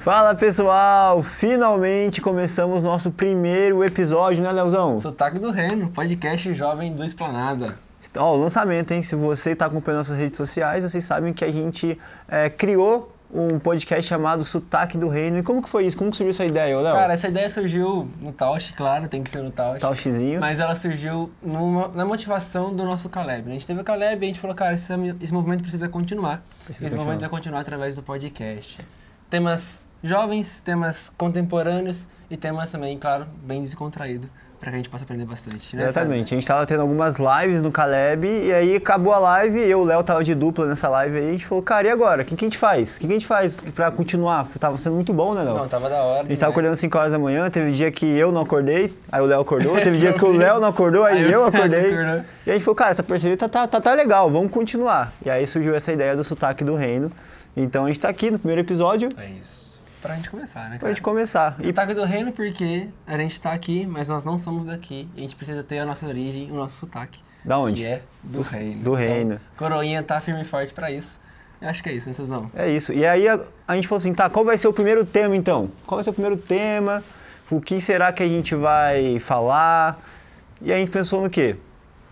Fala pessoal, finalmente começamos nosso primeiro episódio, né Leozão? Sotaque do Reino, podcast jovem do Esplanada. Ó, o lançamento, hein? Se você está acompanhando nossas redes sociais, vocês sabem que a gente criou um podcast chamado Sotaque do Reino. E como que foi isso? Como que surgiu essa ideia, Léo? Cara, essa ideia surgiu no Tausch, claro, tem que ser no Tausch. Tauschzinho. Mas ela surgiu na motivação do nosso Caleb. A gente teve o Caleb e a gente falou, cara, esse movimento precisa continuar. Esse movimento vai continuar através do podcast. Temas jovens, temas contemporâneos e temas também, claro, bem descontraído, para que a gente possa aprender bastante. Né, exatamente, a gente estava tendo algumas lives no Caleb e aí acabou a live, eu e o Léo tava de dupla nessa live aí, a gente falou, cara, e agora? O que a gente faz? O que a gente faz para continuar? Tava sendo muito bom, né, Léo? Não, tava da hora. A gente tava acordando às 5 horas da manhã, teve dia que eu não acordei, aí o Léo acordou, teve dia que o Léo não acordou, aí eu acordei. E a gente falou, cara, essa parceria tá legal, vamos continuar. E aí surgiu essa ideia do Sotaque do Reino. Então a gente tá aqui no primeiro episódio. É isso. Pra gente começar, né, cara? Pra gente começar. Sotaque do Reino porque a gente tá aqui, mas nós não somos daqui. E a gente precisa ter a nossa origem, o nosso sotaque. Da onde? Que é do Reino. Do Reino. Então, Coroinha tá firme e forte pra isso. Eu acho que é isso, né, Cezão? É isso. E aí a gente falou assim, tá, qual vai ser o primeiro tema então? Qual vai ser o primeiro tema? O que será que a gente vai falar? E a gente pensou no quê?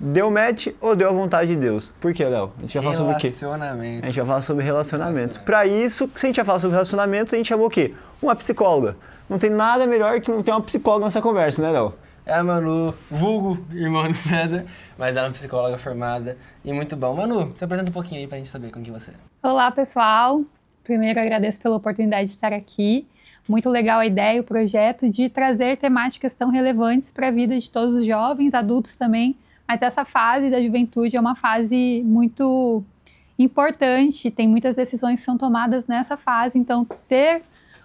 Deu match ou deu a vontade de Deus? Por quê, Léo? A gente vai falar sobre o quê? Relacionamentos. A gente vai falar sobre relacionamentos. Para isso, se a gente vai falar sobre relacionamentos, a gente chamou o quê? Uma psicóloga. Não tem nada melhor que ter uma psicóloga nessa conversa, né, Léo? É a Manu, vulgo irmão do César, mas ela é uma psicóloga formada e muito bom. Manu, se apresenta um pouquinho aí pra gente saber com quem você é. Olá, pessoal. Primeiro, agradeço pela oportunidade de estar aqui. Muito legal a ideia, o projeto de trazer temáticas tão relevantes para a vida de todos os jovens, adultos também. Mas essa fase da juventude é uma fase muito importante, tem muitas decisões que são tomadas nessa fase, então ter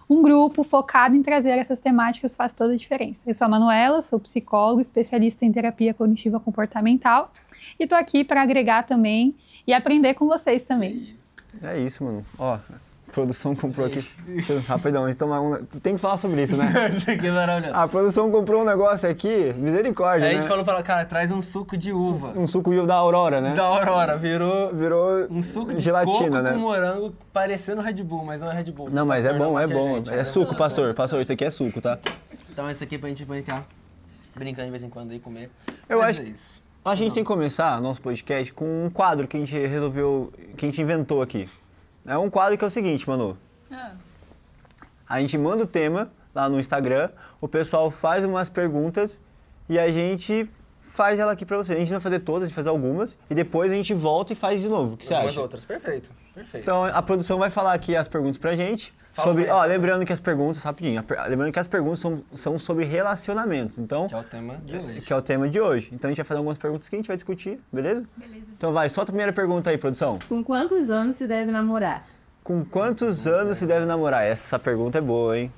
um grupo focado em trazer essas temáticas faz toda a diferença. Eu sou a Manuela, sou psicóloga, especialista em terapia cognitiva comportamental e estou aqui para agregar também e aprender com vocês também. É isso, mano. Ó, a produção comprou aqui. Rapidão, a gente tem que falar sobre isso, né? Isso aqui é maravilhoso. A produção comprou um negócio aqui, misericórdia, Aí né? a gente falou pra ela, cara, traz um suco de uva. Um suco da Aurora, né? Da Aurora, virou um suco de gelatina, coco né? com morango, parecendo Red Bull, mas não é Red Bull. Não, mas é bom, é Pastor, bom. gente, É suco, pastor. Pastor, isso aqui é suco, tá? Então esse aqui pra gente brincar de vez em quando e comer. Eu Mas acho. é isso. A gente tem que começar nosso podcast com um quadro que a gente resolveu, que a gente inventou aqui. É um quadro que é o seguinte, Manu. A gente manda o tema lá no Instagram, o pessoal faz umas perguntas e a gente faz ela aqui pra você. A gente não vai fazer todas, a gente vai fazer algumas e depois a gente volta e faz de novo. O que você acha? Outras, perfeito, perfeito. Então a produção vai falar aqui as perguntas pra gente. Lembrando que as perguntas, rapidinho, lembrando que as perguntas são sobre relacionamentos. Então, que é o tema de hoje. Que é o tema de hoje. Então a gente vai fazer algumas perguntas que a gente vai discutir, beleza? Beleza. Então vai, solta a primeira pergunta aí, produção. Com quantos anos se deve namorar? Com quantos anos se deve namorar? Essa pergunta é boa, hein?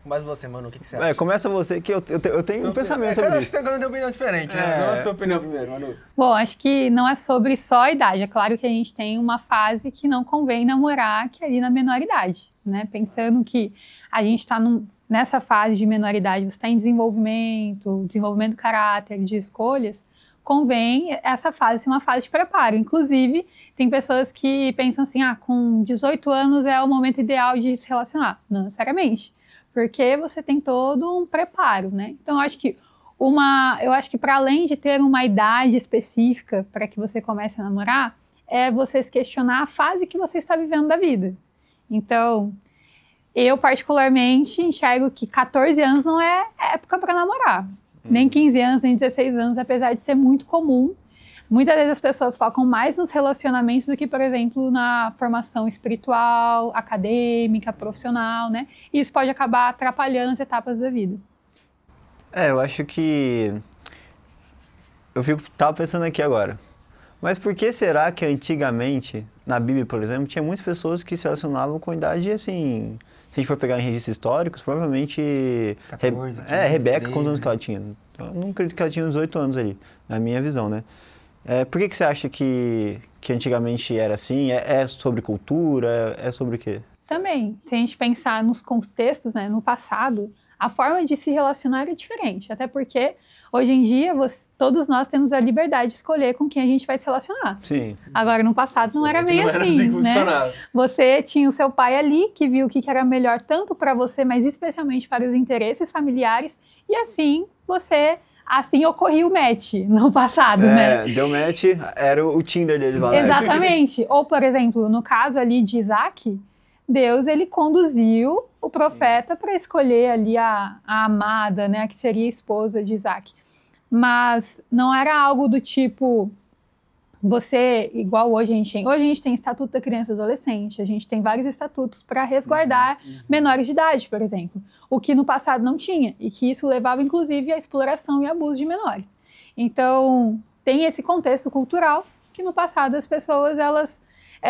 Mas você, Manu, o que você acha? Começa você, que eu tenho um pensamento sobre isso. isso. Cada um tem opinião diferente, né? Qual é a sua opinião primeiro, Manu? Bom, acho que não é sobre só a idade. É claro que a gente tem uma fase que não convém namorar, que é ali na menor idade, né? Pensando que a gente está nessa fase de menor idade, você está em desenvolvimento do caráter, de escolhas, convém essa fase ser uma fase de preparo. Inclusive, tem pessoas que pensam assim, com 18 anos é o momento ideal de se relacionar. Não necessariamente, porque você tem todo um preparo, né? Então, eu acho que para além de ter uma idade específica para que você comece a namorar, é você se questionar a fase que você está vivendo da vida. Então, eu particularmente enxergo que 14 anos não é época para namorar. Nem 15 anos, nem 16 anos, apesar de ser muito comum. Muitas vezes as pessoas focam mais nos relacionamentos do que, por exemplo, na formação espiritual, acadêmica, profissional, né? E isso pode acabar atrapalhando as etapas da vida. Eu acho que... Tava pensando aqui agora. Mas por que será que antigamente, na Bíblia, por exemplo, tinha muitas pessoas que se relacionavam com idade, assim... Se a gente for pegar em registros históricos, provavelmente... 14, 15, Rebeca, 13. quantos anos que ela tinha? Eu não acredito que ela tinha uns 18 anos ali, na minha visão, né? Por que você acha que antigamente era assim? É sobre cultura? É sobre o quê? Também, se a gente pensar nos contextos, né, no passado, a forma de se relacionar é diferente. Até porque, hoje em dia, todos nós temos a liberdade de escolher com quem a gente vai se relacionar. Sim. Agora, no passado, não era bem assim, né? Você tinha o seu pai ali, que viu o que era melhor tanto para você, mas especialmente para os interesses familiares. E assim ocorria o match no passado, né? Deu match, era o Tinder deles lá. Exatamente. Ou, por exemplo, no caso ali de Isaac, Deus, ele conduziu o profeta para escolher ali a amada, né, que seria a esposa de Isaac. Mas não era algo do tipo, igual hoje a gente tem Estatuto da Criança e Adolescente, a gente tem vários estatutos para resguardar menores de idade, por exemplo, o que no passado não tinha, e que isso levava, inclusive, à exploração e abuso de menores. Então, tem esse contexto cultural que no passado as pessoas,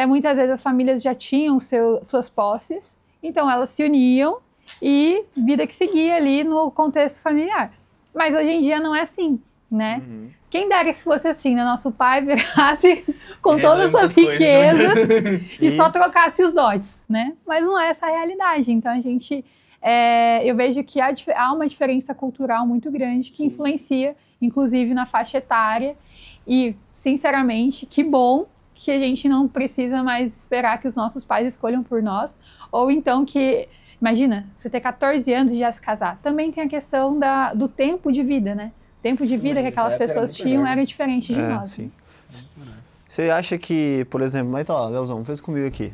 muitas vezes as famílias já tinham suas posses, então elas se uniam e vida que seguia ali no contexto familiar. Mas hoje em dia não é assim, né? Quem dera que fosse assim, né? Nosso pai virasse com todas as suas riquezas e só trocasse os dotes, né? Mas não é essa a realidade. Então eu vejo que há uma diferença cultural muito grande que influencia, inclusive, na faixa etária. E, sinceramente, que bom que a gente não precisa mais esperar que os nossos pais escolham por nós, ou então imagina, você ter 14 anos e já se casar. Também tem a questão do tempo de vida, né? O tempo de vida que aquelas pessoas tinham era diferente de nós. Sim. Você acha que, por exemplo, mas ó, Leozão, fez comigo aqui.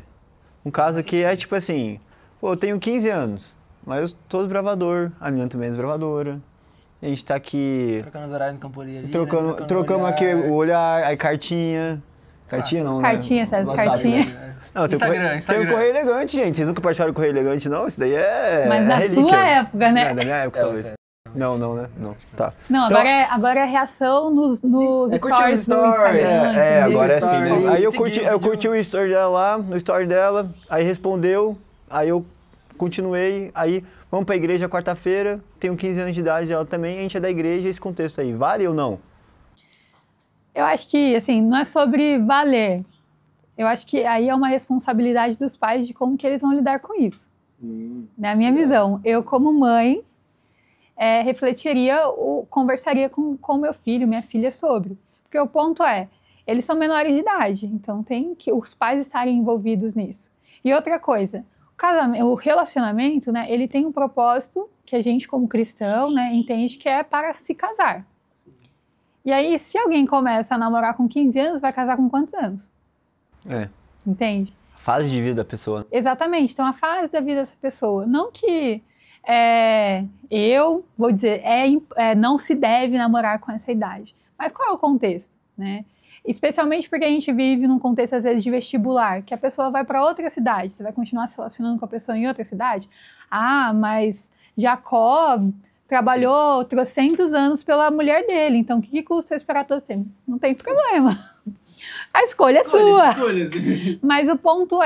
Um caso aqui é tipo assim, eu tenho 15 anos, mas eu tô desbravador, a minha também é desbravadora. A gente tá aqui... Trocando os horários no Campolim ali, Trocamos aqui o olhar, aí cartinha... Cartinha não, cartinha, né? Cartinha. Não, Instagram. Tem o Correio Elegante, gente. Vocês nunca participaram do Correio Elegante, não? Isso daí é Mas da sua época, né? Da minha época, talvez. Não, né? Não, tá. Não, então, agora é a reação nos stories do Instagram. Agora é assim, né? Aí eu curti o story dela lá, no story dela, aí respondeu, aí eu continuei, aí vamos pra igreja quarta-feira, tenho 15 anos de idade, ela também, a gente é da igreja, esse contexto aí, vale ou não? Eu acho que, assim, não é sobre valer. Eu acho que aí é uma responsabilidade dos pais de como que eles vão lidar com isso. Na minha visão, eu como mãe, conversaria com meu filho, minha filha sobre. Porque o ponto eles são menores de idade, então tem que os pais estarem envolvidos nisso. E outra coisa, o relacionamento, né, ele tem um propósito que a gente como cristão, né, entende que é para se casar. E aí, se alguém começa a namorar com 15 anos, vai casar com quantos anos? Entende? Fase de vida da pessoa. Exatamente. Então, a fase da vida dessa pessoa. Não que eu vou dizer, não se deve namorar com essa idade. Mas qual é o contexto, né? Especialmente porque a gente vive num contexto, às vezes, de vestibular, que a pessoa vai para outra cidade. Você vai continuar se relacionando com a pessoa em outra cidade? Ah, mas Jacó trabalhou trocentos anos pela mulher dele, então o que custa esperar todo esse tempo? Não tem problema. A escolha é sua. Mas o ponto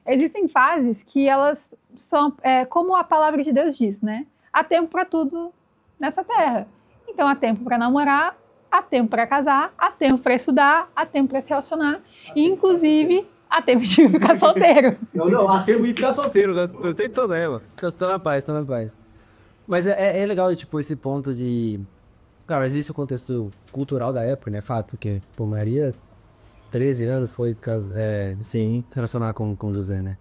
existem fases que elas são, como a palavra de Deus diz, né? Há tempo para tudo nessa terra. Então há tempo para namorar, há tempo para casar, há tempo para estudar, há tempo para se relacionar, e inclusive há tempo de ficar solteiro. Não, há tempo de ficar solteiro, não tem problema. Tô na paz. Mas é legal, tipo, esse ponto de... Cara, existe o contexto cultural da época, né? Fato que, Maria, 13 anos, foi se relacionar com José, né?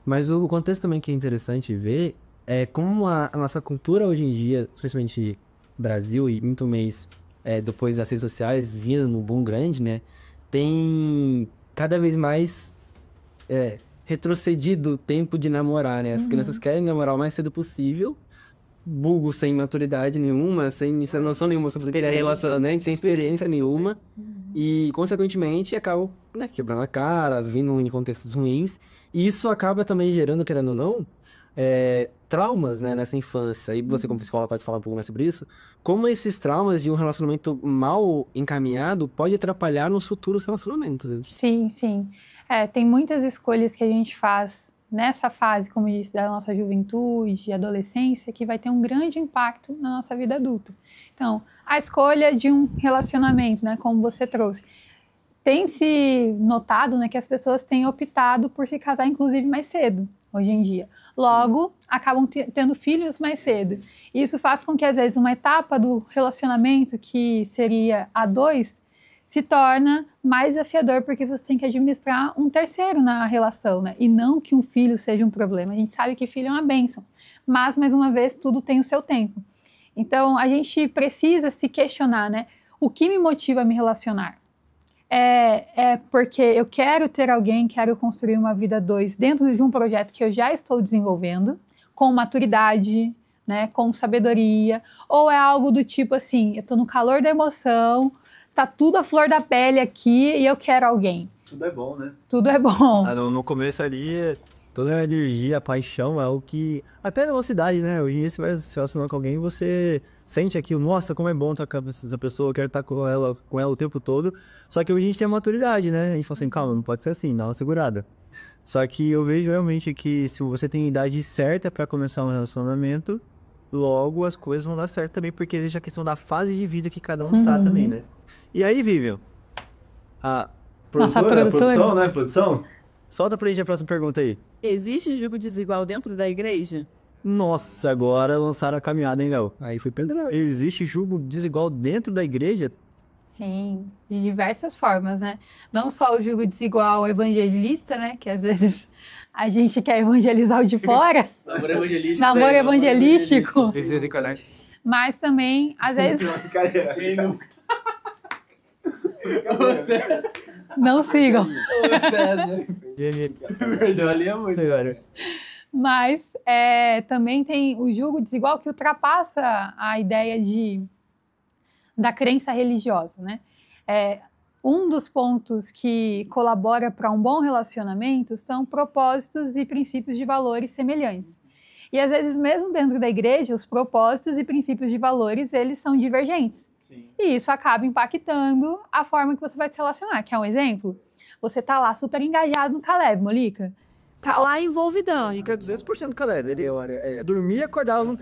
Mas o contexto também que é interessante ver é como a nossa cultura hoje em dia, especialmente Brasil e muito mais depois das redes sociais, vindo no boom grande, né? Tem cada vez mais retrocedido o tempo de namorar, né? As crianças querem namorar o mais cedo possível, vulgo sem maturidade nenhuma, sem noção nenhuma sobre relacionamento, sem experiência nenhuma, e consequentemente acabam quebrando a cara, vindo em contextos ruins, e isso acaba também gerando, querendo ou não, traumas, né, nessa infância. E você como psicóloga pode falar um pouco mais sobre isso, como esses traumas de um relacionamento mal encaminhado pode atrapalhar nos futuros relacionamentos. Sim. Tem muitas escolhas que a gente faz nessa fase, como eu disse, da nossa juventude e adolescência, que vai ter um grande impacto na nossa vida adulta. Então, a escolha de um relacionamento, né, como você trouxe, tem se notado, né, que as pessoas têm optado por se casar, inclusive, mais cedo. hoje em dia. Logo, acabam tendo filhos mais cedo. Isso faz com que, às vezes, uma etapa do relacionamento, que seria a dois, se torna mais desafiador, porque você tem que administrar um terceiro na relação, né? E não que um filho seja um problema. A gente sabe que filho é uma bênção, mas, mais uma vez, tudo tem o seu tempo. Então, a gente precisa se questionar, né? O que me motiva a me relacionar? É porque eu quero ter alguém, quero construir uma vida dois dentro de um projeto que eu já estou desenvolvendo, com maturidade, né? Com sabedoria, ou é algo do tipo assim, eu estou no calor da emoção, tá tudo à flor da pele aqui e eu quero alguém. Tudo é bom, né? Tudo é bom. No começo ali, toda a energia, a paixão é o que... Até na cidade, né? Hoje em dia você vai se relacionar com alguém e você sente aquilo. Nossa, como é bom estar com essa pessoa, eu quero estar com ela o tempo todo. Só que hoje a gente tem a maturidade, né? A gente fala assim, calma, não pode ser assim, dá uma segurada. Só que eu vejo realmente que se você tem a idade certa pra começar um relacionamento, logo as coisas vão dar certo também, porque existe a questão da fase de vida que cada um está também, né? E aí, Vivian, a produção, né? Produção? Solta pra gente a próxima pergunta aí. Existe julgo desigual dentro da igreja? Nossa, agora lançaram a caminhada, hein, Léo? Aí foi pedrado. Existe julgo desigual dentro da igreja? Sim, de diversas formas, né? Não só o julgo desigual evangelista, né? Que às vezes a gente quer evangelizar o de fora. Namoro evangelístico. Namoro evangelístico. Mas também, às vezes... Não sigam. Perdão, ali é muito. Mas também tem o julgo desigual que ultrapassa a ideia da crença religiosa, né? Um dos pontos que colabora para um bom relacionamento são propósitos e princípios de valores semelhantes. E às vezes, mesmo dentro da igreja, os propósitos e princípios de valores, eles são divergentes. Sim. E isso acaba impactando a forma que você vai se relacionar. Quer um exemplo? Você tá lá super engajado no Caleb, Molica. Tá lá envolvidão. Fica 200% Caleb. Ele dormia e acordava.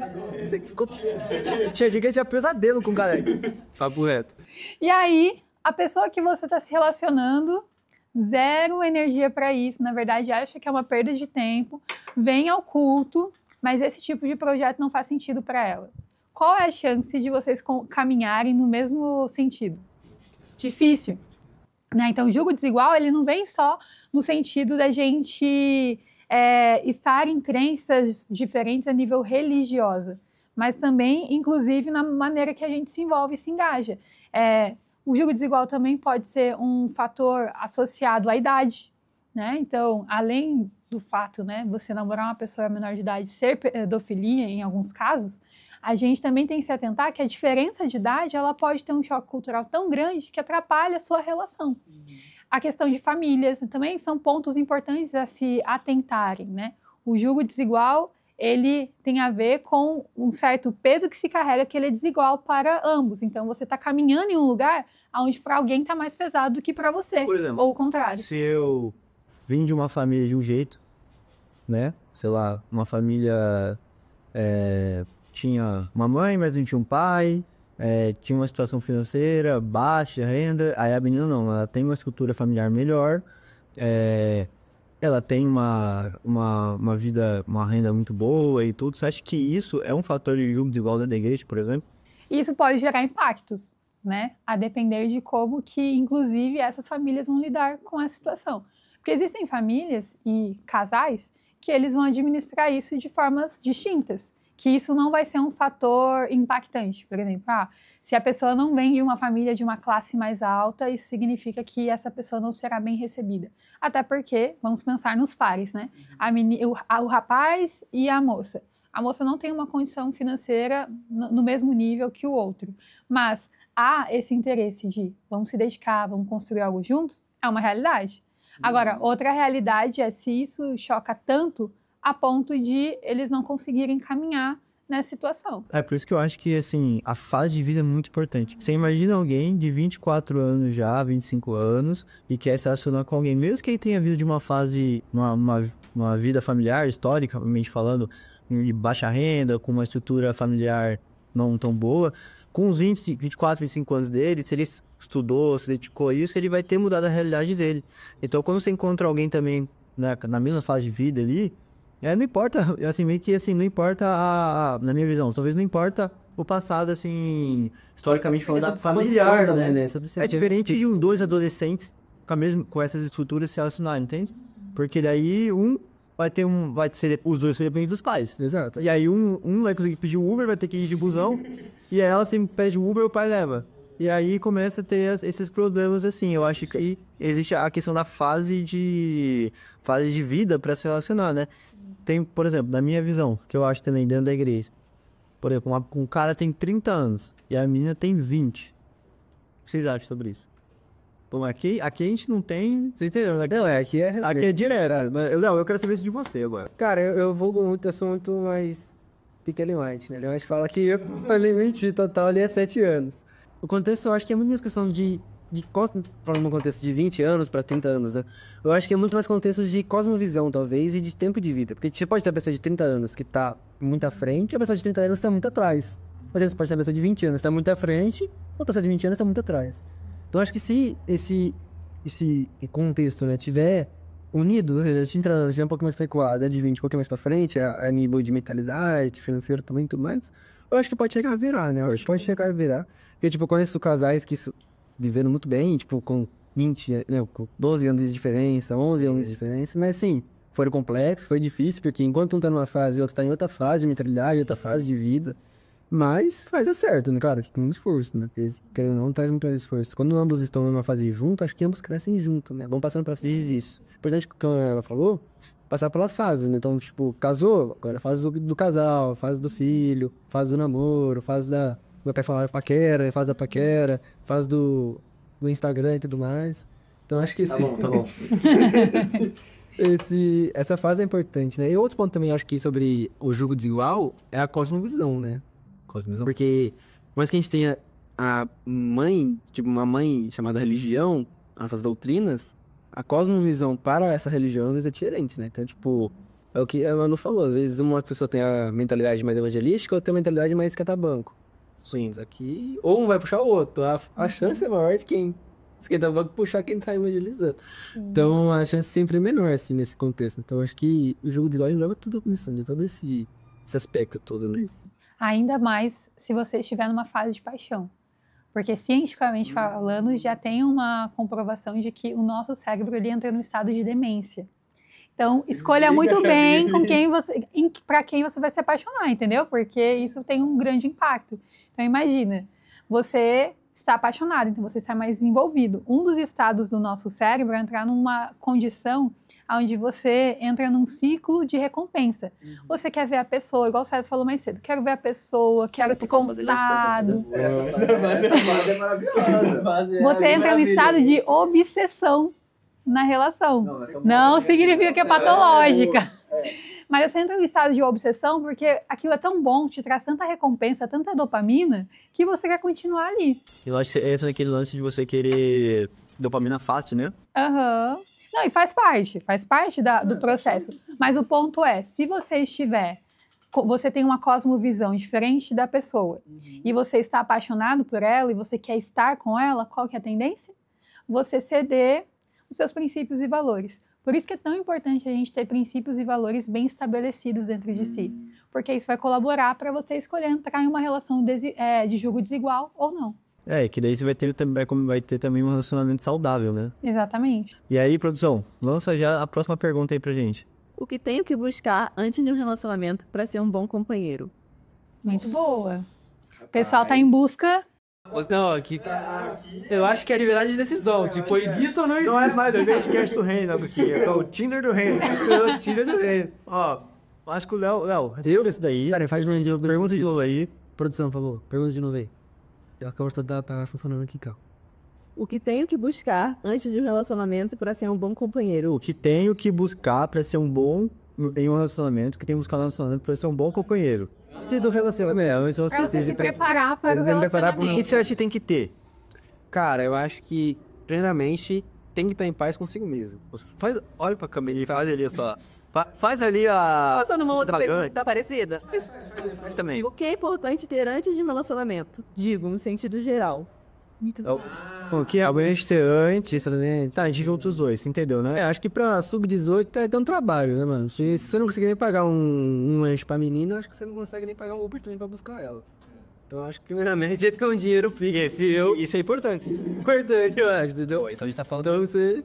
Tinha dia que ele tinha pesadelo com o Caleb. Papo reto. E aí, a pessoa que você tá se relacionando, zero energia para isso. Na verdade, acha que é uma perda de tempo. Vem ao culto, mas esse tipo de projeto não faz sentido para ela. Qual é a chance de vocês caminharem no mesmo sentido? Difícil. Né? Então, o julgo desigual, ele não vem só no sentido da gente estar em crenças diferentes a nível religiosa, mas também, inclusive, na maneira que a gente se envolve e se engaja. O julgo desigual também pode ser um fator associado à idade, né? Então, além do fato, né, você namorar uma pessoa menor de idade, ser pedofilia em alguns casos, a gente também tem que se atentar que a diferença de idade, ela pode ter um choque cultural tão grande que atrapalha a sua relação. A questão de famílias também são pontos importantes a se atentarem, né? O julgo desigual, ele tem a ver com um certo peso que se carrega, que ele é desigual para ambos. Então, você está caminhando em um lugar onde para alguém está mais pesado do que para você, por exemplo, ou o contrário. Se eu vim de uma família de um jeito, né? Sei lá, uma família... tinha uma mãe, mas não tinha um pai, tinha uma situação financeira, baixa renda, aí a menina não, ela tem uma estrutura familiar melhor, ela tem uma vida, uma renda muito boa e tudo. Você acha que isso é um fator de julgo desigual dentro da igreja, por exemplo? Isso pode gerar impactos, né? A depender de como que, inclusive, essas famílias vão lidar com essa situação. Porque existem famílias e casais que eles vão administrar isso de formas distintas, que isso não vai ser um fator impactante. Por exemplo, se a pessoa não vem de uma família de uma classe mais alta, isso significa que essa pessoa não será bem recebida. Até porque, vamos pensar nos pares, né? O rapaz e a moça. A moça não tem uma condição financeira no mesmo nível que o outro, mas há esse interesse de vamos se dedicar, vamos construir algo juntos, é uma realidade. Agora, outra realidade é se isso choca tanto a ponto de eles não conseguirem caminhar nessa situação. Por isso que eu acho que, assim, a fase de vida é muito importante. Você imagina alguém de 24 anos já, 25 anos, e quer se relacionar com alguém, mesmo que ele tenha vindo de uma fase, uma vida familiar, historicamente falando, de baixa renda, com uma estrutura familiar não tão boa, com os 24, 25 anos dele, se ele estudou, se dedicou a isso, ele vai ter mudado a realidade dele. Então, quando você encontra alguém também, né, na mesma fase de vida ali, Não importa, assim, meio que assim, não importa na minha visão, talvez não importa o passado, assim, historicamente falando, familiar, né? É diferente de dois adolescentes com essas estruturas se relacionarem, entende? Porque daí os dois dependem dos pais. Exato. E aí um vai conseguir pedir o Uber, vai ter que ir de busão, e aí ela sempre pede o Uber, o pai leva. E aí começa a ter esses problemas, assim. Eu acho que existe a questão da fase de vida para se relacionar, né? Tem, por exemplo, na minha visão, que eu acho também dentro da igreja. Por exemplo, um cara tem 30 anos e a menina tem 20. O que vocês acham sobre isso? Bom, aqui a gente não tem... Vocês entenderam, né? Não, aqui é direto. Não, eu quero saber isso de você agora. Cara, eu vou muito, eu sou muito mais... Pica White, né? Ele fala que eu menti total ali 7 anos. O contexto, eu acho que é muito mais questão de falando no contexto de 20 anos para 30 anos, né? Eu acho que é muito mais contexto de cosmovisão, talvez, e de tempo de vida. Porque você pode ter a pessoa de 30 anos que tá muito à frente, e a pessoa de 30 anos tá muito atrás. Mas você pode ter a pessoa de 20 anos que tá muito à frente, ou a pessoa de 20 anos tá muito atrás. Então, eu acho que se esse contexto, né, tiver unido, de 30 anos, tiver um pouco mais preocupada, né, de 20 um pouquinho mais pra frente, a nível de mentalidade, financeiro também e tudo mais, eu acho que pode chegar a virar, né? Eu acho que pode chegar a virar. Porque, tipo, eu conheço casais que viveram muito bem, tipo, com 20, né, com 12 anos de diferença, 11 anos de diferença, mas assim, foi complexo, foi difícil, porque enquanto um tá numa fase, o outro tá em outra fase de mentalidade, outra fase de vida, mas faz certo, né? Claro, com um esforço, né? Porque, querendo ou não, traz muito mais esforço. Quando ambos estão numa fase junto, acho que ambos crescem junto, né? Vão passando pra fases disso. Importante, como ela falou, passar pelas fases, né? Então, tipo, casou, agora fase do casal, fase do filho, fase do namoro, fase da... Meu pai falava paquera, fase da paquera, fase do Instagram e tudo mais. Então, acho que sim. Tá bom. Essa fase é importante, né? E outro ponto também, acho que sobre o julgo desigual é a cosmovisão, né? Porque, por mais que a gente tenha a mãe, tipo, uma mãe chamada religião, essas doutrinas, a cosmovisão para essa religião é diferente, né? Então, tipo, é o que a Manu falou. Às vezes uma pessoa tem a mentalidade mais evangelística, outra tem a mentalidade mais esquenta-banco. Sim, aqui... Ou um vai puxar o outro. A chance é maior de quem esquenta-banco puxar quem tá evangelizando. Então, a chance sempre é menor, assim, nesse contexto. Então, acho que o jogo de LoL leva tudo isso, de todo esse aspecto todo, né? Ainda mais se você estiver numa fase de paixão. Porque, cientificamente falando, já tem uma comprovação de que o nosso cérebro ele entra no estado de demência. Então, escolha muito bem para quem você vai se apaixonar, entendeu? Porque isso tem um grande impacto. Então, imagina, você está apaixonado, então você está mais envolvido. Um dos estados do nosso cérebro é entrar numa condição onde você entra num ciclo de recompensa. Você quer ver a pessoa, igual o César falou mais cedo, quero ver a pessoa, quero ter contato. Essa fase é maravilhosa. Você entra no estado de obsessão na relação. Não significa que é patológica. Mas você entra no estado de obsessão porque aquilo é tão bom, te traz tanta recompensa, tanta dopamina, que você quer continuar ali. Eu acho que esse é aquele lance de você querer dopamina fácil, né? Aham. Não, e faz parte do processo. Mas o ponto é, se você tem uma cosmovisão diferente da pessoa, e você está apaixonado por ela, e você quer estar com ela, qual que é a tendência? Você ceder os seus princípios e valores. Por isso que é tão importante a gente ter princípios e valores bem estabelecidos dentro de si. Porque isso vai colaborar para você escolher entrar em uma relação de julgo desigual ou não. Que daí você vai ter também um relacionamento saudável, né? Exatamente. E aí, produção, lança já a próxima pergunta aí pra gente. O que tenho que buscar antes de um relacionamento para ser um bom companheiro? Muito boa. O pessoal tá em busca... Não, aqui eu acho que é liberdade de decisão, tipo, foi visto ou não. Não é mais o podcast do reino, aqui, é o Tinder do reino. É o Tinder do reino. Ó, acho que o Léo, deu desse daí. Cara, faz uma pergunta de novo aí. Produção, por favor, pergunta de novo aí. A conversa tá funcionando aqui, calma. O que tenho que buscar antes de um relacionamento para ser um bom companheiro? O que tenho que buscar para ser um bom em um relacionamento, que tenho que buscar no relacionamento para ser um bom companheiro. Antes do relacionamento, pra você se preparar para o relacionamento. O que você acha que tem que ter? Cara, eu acho que, primeiramente, tem que estar em paz consigo mesmo. Olha pra câmera e faz ali só. Faz ali a... Passando uma outra pergunta parecida. Faz também. O que é importante ter antes de um relacionamento? Digo, no sentido geral. O que é a gente ter antes, tá, a gente junta os dois, entendeu, né? Acho que pra sub-18 é dando trabalho, né, mano? Se você não conseguir nem pagar um lanche pra menina, acho que você não consegue nem pagar um Uber também pra buscar ela. Então acho que primeiramente é ter um dinheiro fixo. Isso é importante. Importante, eu acho, entendeu? Então a gente tá falando... Então você...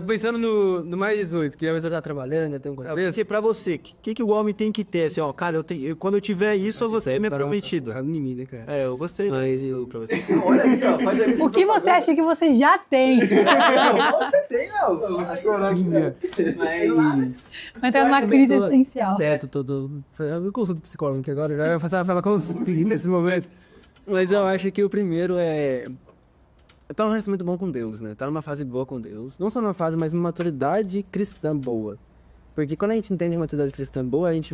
Pensando no mais 18, que a pessoa tá trabalhando, tem um contexto. Porque pra você, o que o homem tem que ter? Assim, ó, cara, quando eu tiver isso, você é me prometido. Em mim, né, cara? Eu gostei. Mas Pra você. Olha aqui, ó. Faz aí. O que você acha que você já tem? Você tem, não. Mas... Vai entrar numa crise existencial. Eu me consulto psicólogo aqui agora, já vai falar consulta nesse momento. Mas eu acho que o primeiro é... Tá num relacionamento bom com Deus, né? Tá numa fase boa com Deus. Não só numa fase, mas uma maturidade cristã boa. Porque quando a gente entende uma maturidade cristã boa, a gente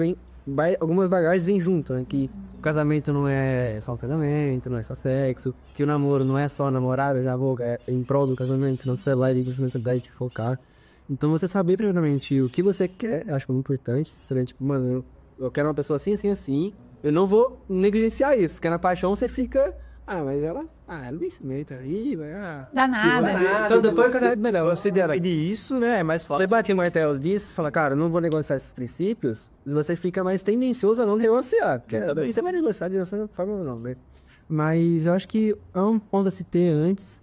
algumas bagagens vêm junto, né? Que o casamento não é só um casamento, não é só sexo. Que o namoro não é só namorar, beijar a boca, em prol do casamento, não sei lá, e você necessidade de focar. Então você saber primeiramente o que você quer, acho muito importante. Saber, tipo, mano, eu quero uma pessoa assim, assim, assim. Eu não vou negligenciar isso, porque na paixão você fica... mas ela... Luiz Meio tá aí, vai... Dá nada. Então depois que melhor, você der isso, né, é mais fácil. Você bate o martelo disso, fala, cara, eu não vou negociar esses princípios, você fica mais tendencioso a não negociar. Porque você vai negociar de uma forma ou não, né? Mas eu acho que é um ponto a se ter antes.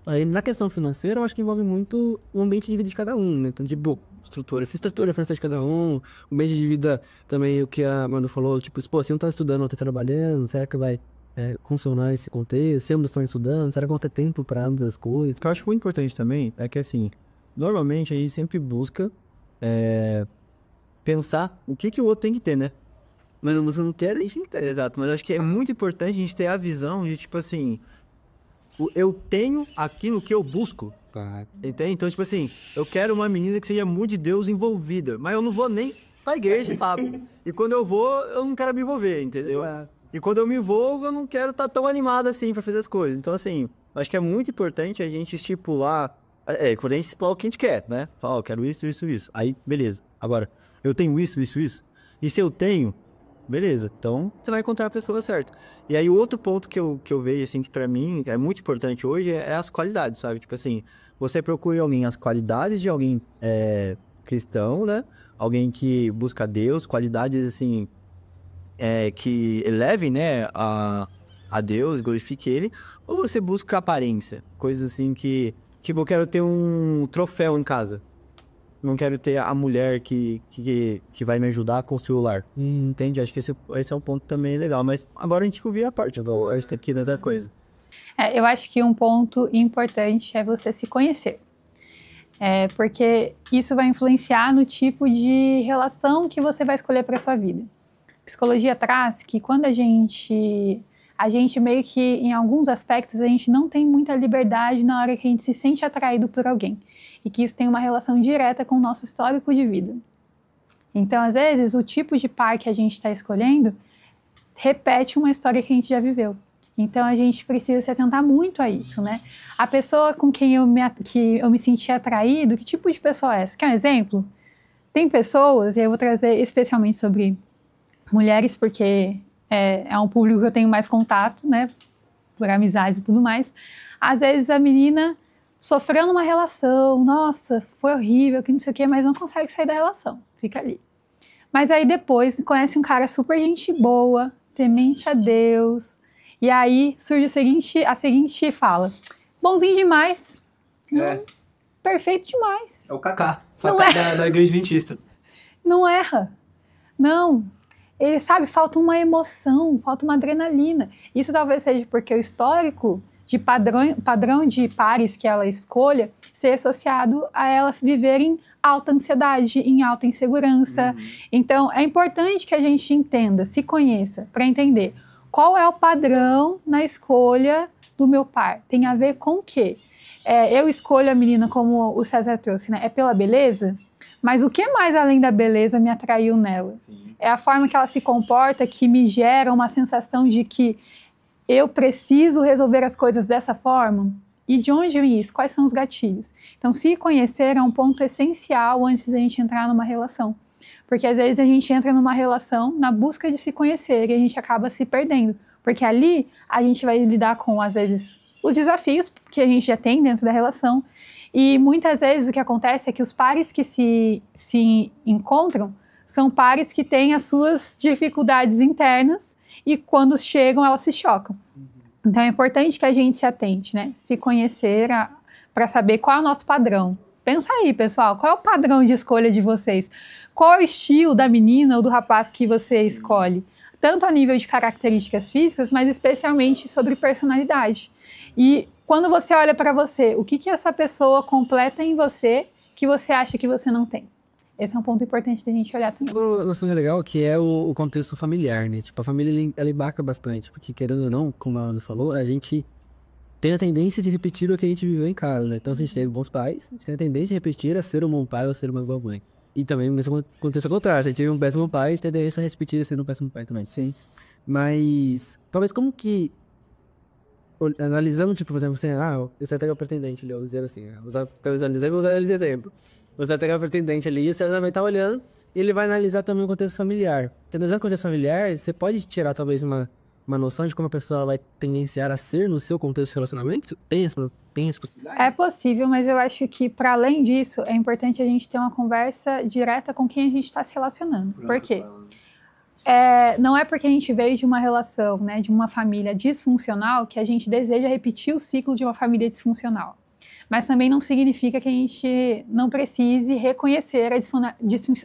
Aí, na questão financeira, eu acho que envolve muito o ambiente de vida de cada um, né? Então, tipo, estrutura financeira de cada um, o ambiente de vida também, o que a Manu falou, tipo, se um tá estudando, outro tá trabalhando, será que vai... funcionar esse contexto, se ambos estão estudando, será que vão ter tempo para ambas as coisas? O que eu acho muito importante também é que, assim, normalmente a gente sempre busca pensar o que o outro tem que ter, né? Mas você não quer, a gente não tem. Exato, mas eu acho que é muito importante a gente ter a visão de, tipo assim, eu tenho aquilo que eu busco. Entende? Então, tipo assim, eu quero uma menina que seja muito de Deus envolvida, mas eu não vou nem pra igreja, sabe? E quando eu vou, eu não quero me envolver, entendeu? E quando eu me envolvo, eu não quero estar tão animado assim pra fazer as coisas. Então, assim, acho que é muito importante a gente estipular... quando a gente estipula o que a gente quer, né? Fala, eu quero isso, isso, isso. Aí, beleza. Agora, eu tenho isso, isso, isso. E se eu tenho, beleza. Então, você vai encontrar a pessoa certa. E aí, o outro ponto que eu vejo, assim, que pra mim é muito importante hoje é as qualidades, sabe? Tipo assim, você procura em alguém as qualidades de alguém cristão, né? Alguém que busca Deus, qualidades, assim... que elevem, né, a Deus, glorifique Ele, ou você busca aparência, coisas assim que, tipo, eu quero ter um troféu em casa, não quero ter a mulher que vai me ajudar a construir o lar, entende? Acho que esse é um ponto também legal, mas agora a gente ouvir a parte, eu acho que aqui não é da coisa. Eu acho que um ponto importante é você se conhecer. Porque isso vai influenciar no tipo de relação que você vai escolher para sua vida. Psicologia traz que quando a gente meio que, em alguns aspectos, a gente não tem muita liberdade na hora que a gente se sente atraído por alguém. E que isso tem uma relação direta com o nosso histórico de vida. Então, às vezes, o tipo de par que a gente está escolhendo repete uma história que a gente já viveu. Então, a gente precisa se atentar muito a isso, né? A pessoa com quem eu me senti atraído, que tipo de pessoa é essa? Quer um exemplo? Tem pessoas, e eu vou trazer especialmente sobre... mulheres, porque é um público que eu tenho mais contato, né, por amizades e tudo mais. Às vezes a menina sofreu numa relação, nossa, foi horrível, que não sei o quê, mas não consegue sair da relação, fica ali. Mas aí depois conhece um cara super gente boa, temente a Deus, e aí surge a seguinte fala, bonzinho demais, perfeito demais. É o Kaká, da igreja adventista. Não erra, não. Ele, sabe, falta uma emoção, falta uma adrenalina. Isso talvez seja porque o histórico de padrão de pares que ela escolha ser associado a elas viverem alta ansiedade, em alta insegurança. Então, é importante que a gente entenda, se conheça, para entender qual é o padrão na escolha do meu par. Tem a ver com o quê? Eu escolho a menina, como o César trouxe, né? É pela beleza? Mas o que mais além da beleza me atraiu nela? Sim. É a forma que ela se comporta que me gera uma sensação de que eu preciso resolver as coisas dessa forma? E de onde vem isso? Quais são os gatilhos? Então, se conhecer é um ponto essencial antes da gente entrar numa relação. Porque às vezes a gente entra numa relação na busca de se conhecer e a gente acaba se perdendo. Porque ali a gente vai lidar com, às vezes, os desafios que a gente já tem dentro da relação. E muitas vezes o que acontece é que os pares que se encontram são pares que têm as suas dificuldades internas e quando chegam elas se chocam. Então é importante que a gente se atente, né? Se conhecer para saber qual é o nosso padrão. Pensa aí, pessoal, qual é o padrão de escolha de vocês? Qual é o estilo da menina ou do rapaz que você escolhe? Tanto a nível de características físicas, mas especialmente sobre personalidade. E quando você olha para você, o que essa pessoa completa em você que você acha que você não tem? Esse é um ponto importante da gente olhar também. Uma noção legal que é o contexto familiar, né? Tipo, a família, ela embarca bastante, porque querendo ou não, como a Ana falou, a gente tem a tendência de repetir o que a gente viveu em casa, né? Então, se a gente teve bons pais, a gente tem a tendência de repetir a ser um bom pai ou a ser uma boa mãe. E também, nesse contexto contrário, se a gente teve um péssimo pai, a gente tem a tendência a repetir a ser um péssimo pai também. Sim. Mas, talvez como que, analisando, tipo, por exemplo, assim, você até é o pretendente ali, eu vou dizer assim, usar ele de exemplo. Você até é o pretendente ali, você vai estar olhando, e ele vai analisar também o contexto familiar. Analisando o contexto familiar, você pode tirar talvez uma noção de como a pessoa vai tendenciar a ser no seu contexto de relacionamento? Tem essa possibilidade? É possível, mas eu acho que, para além disso, é importante a gente ter uma conversa direta com quem a gente está se relacionando. Por quê? Não é porque a gente veio de uma relação, né, de uma família disfuncional, que a gente deseja repetir o ciclo de uma família disfuncional. Mas também não significa que a gente não precise reconhecer a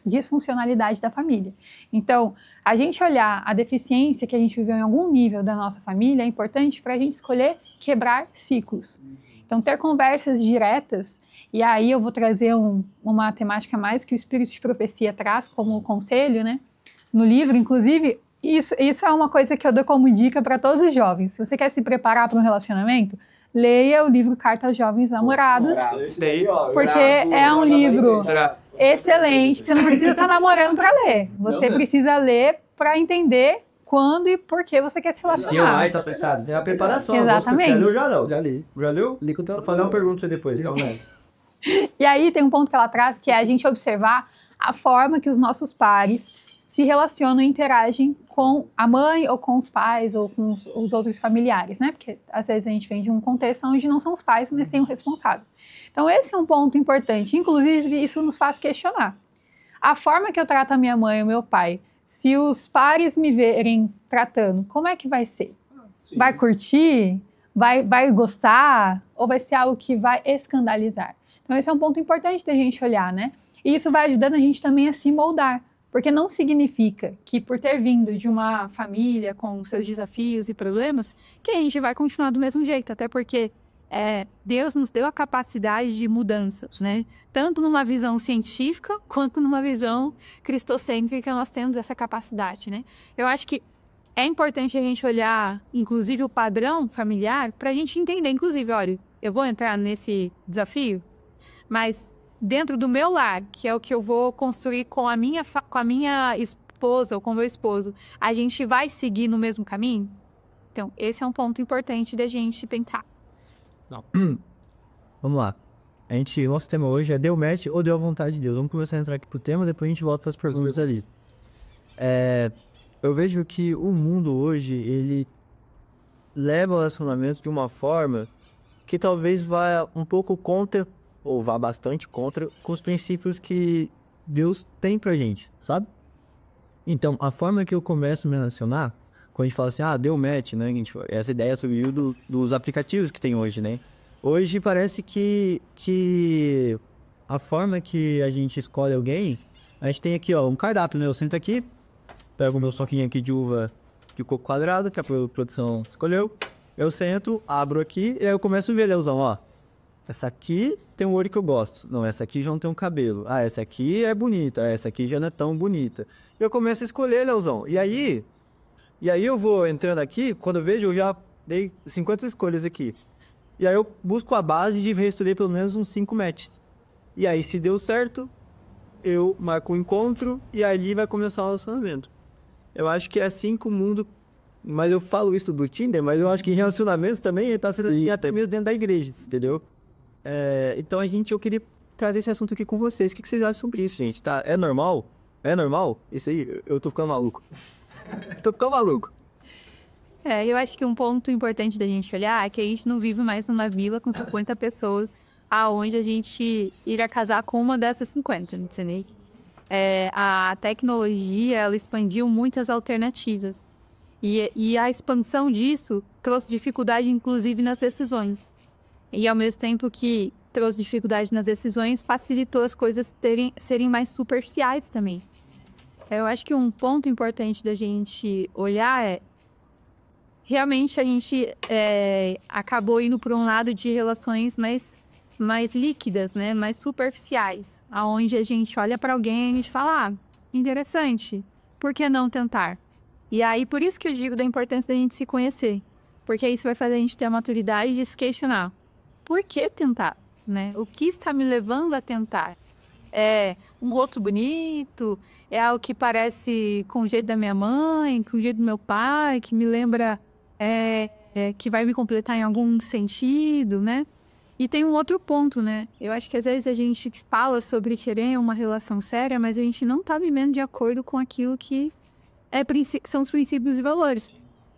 disfuncionalidade da família. Então, a gente olhar a deficiência que a gente viveu em algum nível da nossa família é importante para a gente escolher quebrar ciclos. Então, ter conversas diretas, e aí eu vou trazer uma temática mais que o Espírito de Profecia traz como conselho, né? No livro, inclusive, isso é uma coisa que eu dou como dica para todos os jovens. Se você quer se preparar para um relacionamento, leia o livro Carta aos Jovens Namorados, porque é um livro excelente. Você não precisa estar namorando para ler. Você precisa ler para entender quando e por que você quer se relacionar. Tinha mais apertado. Tem a preparação. Exatamente. Já leu, já não? Já li. Já leu? Li com Vou fazer uma pergunta depois. E aí tem um ponto que ela traz, que é a gente observar a forma que os nossos pares se relacionam e interagem com a mãe ou com os pais ou com os outros familiares, né? Porque às vezes a gente vem de um contexto onde não são os pais, mas tem um responsável. Então esse é um ponto importante. Inclusive isso nos faz questionar. A forma que eu trato a minha mãe e o meu pai, se os pares me verem tratando, como é que vai ser? Sim. Vai curtir? Vai gostar? Ou vai ser algo que vai escandalizar? Então esse é um ponto importante da gente olhar, né? E isso vai ajudando a gente também a se moldar. Porque não significa que por ter vindo de uma família com seus desafios e problemas, que a gente vai continuar do mesmo jeito. Até porque Deus nos deu a capacidade de mudanças, né? Tanto numa visão científica, quanto numa visão cristocêntrica, nós temos essa capacidade, né? Eu acho que é importante a gente olhar, inclusive, o padrão familiar, para a gente entender, inclusive, olha, eu vou entrar nesse desafio, mas dentro do meu lar, que é o que eu vou construir com a minha esposa ou com o meu esposo, a gente vai seguir no mesmo caminho? Então, esse é um ponto importante da gente tentar. Vamos lá. Nosso tema hoje é deu match ou deu a vontade de Deus. Vamos começar a entrar aqui pro tema, depois a gente volta para as perguntas ali. Eu vejo que o mundo hoje, ele leva o relacionamento de uma forma que talvez vá um pouco contra, ou vá bastante contra, com os princípios que Deus tem pra gente, sabe? Então, a forma que eu começo a me relacionar, quando a gente fala assim, deu match, né? Essa ideia surgiu dos aplicativos que tem hoje, né? Hoje parece que a forma que a gente escolhe alguém, a gente tem aqui, um cardápio, né? Eu sento aqui, pego o meu soquinho aqui de uva de coco quadrado, que a produção escolheu, eu sento, abro aqui, e aí eu começo a ver, Leozão, essa aqui tem um olho que eu gosto. Não, essa aqui já não tem um cabelo. Essa aqui é bonita. Essa aqui já não é tão bonita. Eu começo a escolher, Leozão. E aí eu vou entrando aqui, quando eu vejo, eu já dei 50 escolhas aqui. E aí eu busco a base de restaurar pelo menos uns 5 matches. E aí, se deu certo, eu marco um encontro e ali vai começar o relacionamento. Eu acho que é assim que o mundo... Mas eu falo isso do Tinder, mas eu acho que em relacionamentos também está sendo assim, até mesmo dentro da igreja, entendeu? Então eu queria trazer esse assunto aqui com vocês. O que vocês acham sobre isso, gente? Tá? É normal? É normal? Isso aí, eu tô ficando maluco. Eu acho que um ponto importante da gente olhar é que a gente não vive mais numa vila com 50 pessoas, aonde a gente irá casar com uma dessas 50, entendeu? A tecnologia, ela expandiu muitas alternativas. E a expansão disso trouxe dificuldade, inclusive, nas decisões. E ao mesmo tempo que trouxe dificuldade nas decisões, facilitou as coisas serem mais superficiais também. Eu acho que um ponto importante da gente olhar é... Realmente a gente acabou indo por um lado de relações mais líquidas, né? Mais superficiais. Onde a gente olha para alguém e a gente fala, interessante, por que não tentar? E aí, por isso que eu digo da importância da gente se conhecer. Porque isso vai fazer a gente ter a maturidade de se questionar. Por que tentar? Né? O que está me levando a tentar? É um rosto bonito? É algo que parece com o jeito da minha mãe, com o jeito do meu pai, que me lembra... que vai me completar em algum sentido, né? E tem um outro ponto, né? Eu acho que às vezes a gente fala sobre querer uma relação séria, mas a gente não tá vivendo de acordo com aquilo que são os princípios e valores.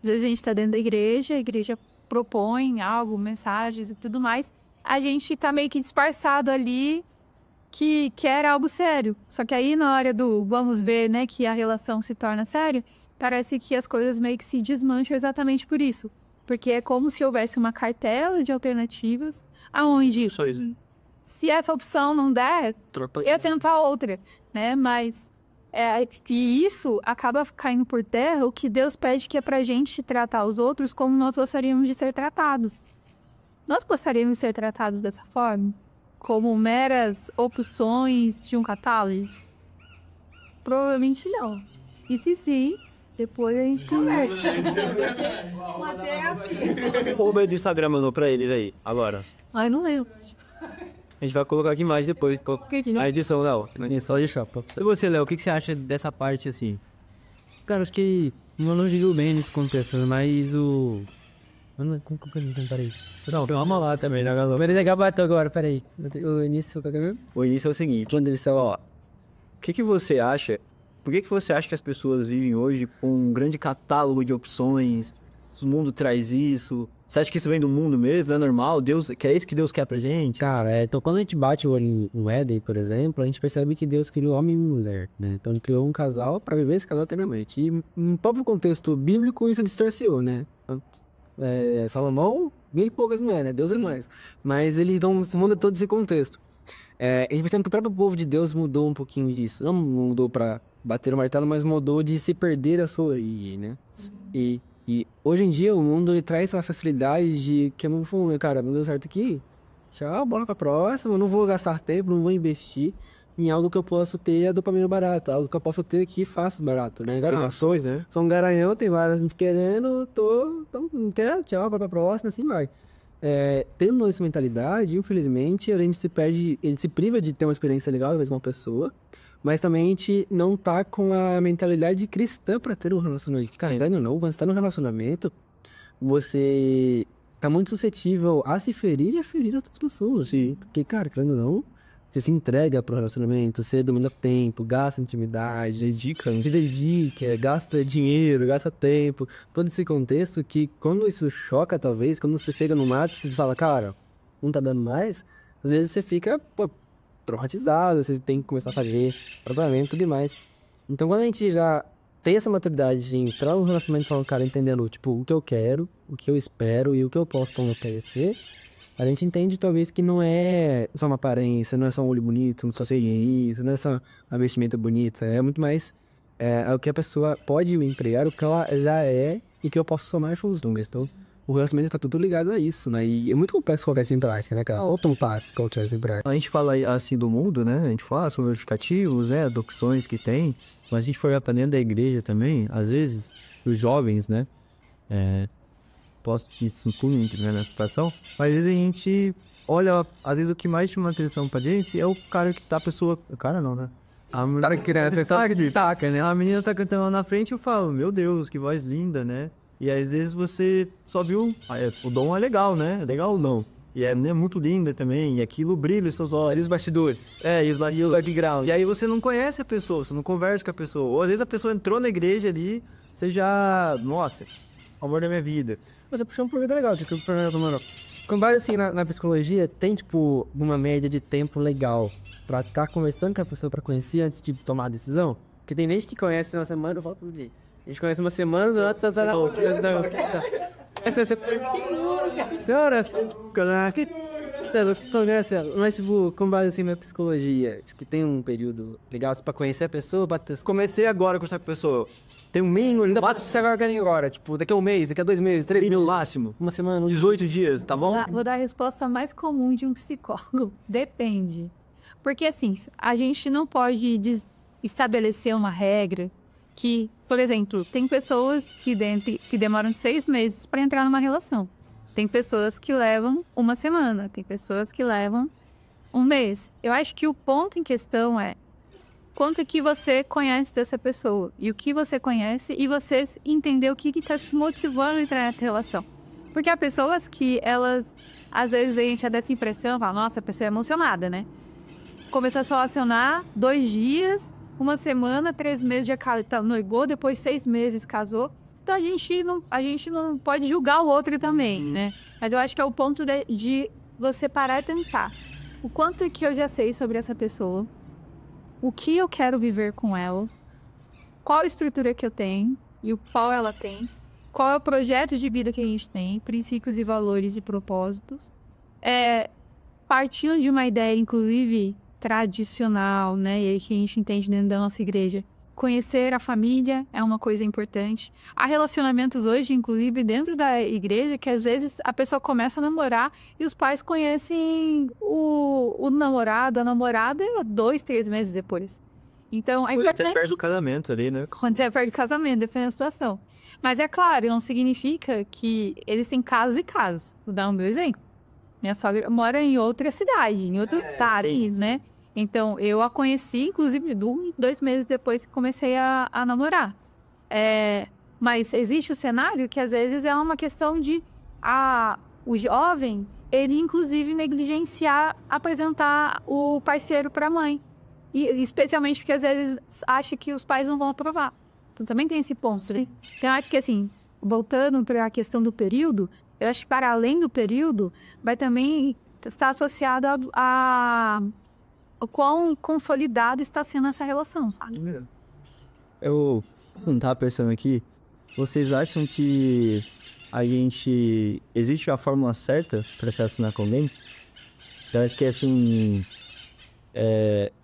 Às vezes a gente tá dentro da igreja, a igreja propõe algo, mensagens e tudo mais. A gente tá meio que disfarçado ali que quer algo sério. Só que aí na hora do vamos ver, né, que a relação se torna séria, parece que as coisas meio que se desmancham exatamente por isso. Porque é como se houvesse uma cartela de alternativas, aonde, se essa opção não der, eu tento a outra, né? Mas e isso acaba caindo por terra o que Deus pede, que é pra gente tratar os outros como nós gostaríamos de ser tratados. Nós gostaríamos de ser tratados dessa forma? Como meras opções de um catálogo? Provavelmente não. E se sim, depois a gente conversa. Uma terapia. O do Instagram mandou pra eles aí, agora. Ai, não lembro. A gente vai colocar aqui mais depois. A edição, Léo. Só de chapa. E você, Léo, o que você acha dessa parte assim? Cara, acho que não digo bem nesse contexto, mas o... Como que eu não parei? Não, vamos lá também, né, galera? Peraí, acabar agora, peraí. O início, qual que é mesmo? O início é o seguinte, quando eles falam, ó, o que você acha, por que você acha que as pessoas vivem hoje com um grande catálogo de opções, o mundo traz isso, você acha que isso vem do mundo mesmo, é normal, Deus, que é isso que Deus quer pra gente? Cara, então quando a gente bate o olho no Éden, por exemplo, a gente percebe que Deus criou homem e mulher, né? Então ele criou um casal pra viver esse casal eternamente. E no próprio contexto bíblico isso distorceu, né? Salomão, bem poucas mulheres, né? Deus é mais. Mas ele muda todo esse contexto. A gente percebe que o próprio povo de Deus mudou um pouquinho disso. Não mudou pra bater o martelo, mas mudou de se perder a sua origem, né? E hoje em dia o mundo ele traz essa facilidade de que eu falo, cara, não deu certo aqui, tchau, bora pra próxima, não vou gastar tempo, não vou investir em algo que eu posso ter a dopamina barata, algo que eu posso ter aqui fácil barato, né? Ações, né? Sou um garanhão, tem várias me querendo, não quero, tchau, bora pra próxima, assim vai. Tendo essa mentalidade, infelizmente, a gente se priva de ter uma experiência legal, às vezes, com uma pessoa, mas também a gente não tá com a mentalidade cristã pra ter um relacionamento. Carregando ou não, quando você tá no relacionamento, você tá muito suscetível a se ferir e a ferir outras pessoas. Sim. Porque, cara, querendo ou não, você se entrega pro relacionamento, você domina tempo, gasta intimidade, se dedica, gasta dinheiro, gasta tempo. Todo esse contexto que, quando isso choca, talvez, quando você chega no mato, você fala, cara, não tá dando mais, às vezes você fica, traumatizado, você tem que começar a fazer tratamento e tudo mais. Então, quando a gente já tem essa maturidade de entrar no relacionamento com o cara entendendo, tipo, o que eu quero, o que eu espero e o que eu posso oferecer, a gente entende, talvez, que não é só uma aparência, não é só um olho bonito, não só ser isso, não é só uma vestimenta bonita, é muito mais o que a pessoa pode empregar, o que ela já é e que eu posso somar com os números. Então, o relacionamento tá tudo ligado a isso, né? E é muito complexo colocar isso em prática, né, cara? Ou tão fácil colocar isso em prática. A gente fala assim do mundo, né? A gente fala sobre verificativos, adopções que tem, mas a gente for pra dentro da igreja também, às vezes, os jovens, né? Posso me incluir, né, nessa situação, mas às vezes a gente olha, às vezes o que mais chama atenção pra gente é o cara que tá, a pessoa... O cara não, né? A menina tá cantando lá na frente e eu falo, meu Deus, que voz linda, né? E às vezes você só viu, o dom é legal, né? É legal ou não? E é muito linda também, e aquilo brilha os seus olhos. E os bastidores. E os background. E aí você não conhece a pessoa, você não conversa com a pessoa. Ou às vezes a pessoa entrou na igreja ali, você já... Nossa, o amor da minha vida. Mas eu puxei um pergunta legal, tipo, mano, com base assim na psicologia, tem tipo uma média de tempo legal pra estar conversando com a pessoa pra conhecer antes de tomar a decisão? Porque tem gente que conhece uma semana, eu falo pro dia. A gente conhece uma semana, os outros tá na senhora, mas tipo, com base assim na psicologia, tipo, que tem um período legal assim, pra conhecer a pessoa, bater... Comecei agora a conversar com a pessoa. Tem um mínimo, ainda Bate você agora, tipo, daqui a um mês, daqui a 2 meses, 3 no meses, máximo. uma semana, 18 dias, tá bom? Vou dar a resposta mais comum de um psicólogo. Depende. Porque, assim, a gente não pode estabelecer uma regra que, por exemplo, tem pessoas que demoram 6 meses para entrar numa relação. Tem pessoas que levam uma semana, tem pessoas que levam um mês. Eu acho que o ponto em questão é quanto que você conhece dessa pessoa e o que você conhece e você entender o que está se motivando a entrar nessa relação. Porque há pessoas que elas, às vezes a gente dá essa impressão, fala, nossa, a pessoa é emocionada, né? Começou a se relacionar 2 dias, 1 semana, 3 meses já noivou, depois 6 meses casou. Então a gente não pode julgar o outro também, né? Mas eu acho que é o ponto de você parar e tentar. O quanto que eu já sei sobre essa pessoa, o que eu quero viver com ela, qual a estrutura que eu tenho e o qual ela tem, qual é o projeto de vida que a gente tem, princípios e valores e propósitos. Partindo de uma ideia, inclusive, tradicional, né? E aí que a gente entende dentro da nossa igreja. Conhecer a família é uma coisa importante. Há relacionamentos hoje, inclusive, dentro da igreja, que às vezes a pessoa começa a namorar e os pais conhecem o namorado, a namorada, 2, 3 meses depois. Então, é importante... Até perto do casamento ali, né? Quando você é perto do casamento, depende da situação. Mas é claro, não significa que existem casos e casos. Vou dar um meu exemplo. Minha sogra mora em outra cidade, em outro estado, né? Então, eu a conheci, inclusive, 2 meses depois que comecei a namorar. Mas existe o cenário que, às vezes, é uma questão de o jovem, ele, inclusive, negligenciar apresentar o parceiro para a mãe. E, especialmente porque, às vezes, acha que os pais não vão aprovar. Então, também tem esse ponto, né? Então, eu acho que, assim, voltando para a questão do período, eu acho que, para além do período, vai também estar associado o quão consolidado está sendo essa relação, sabe? Eu não tava pensando aqui, vocês acham que existe a fórmula certa para se assinar com alguém? Eu acho que assim,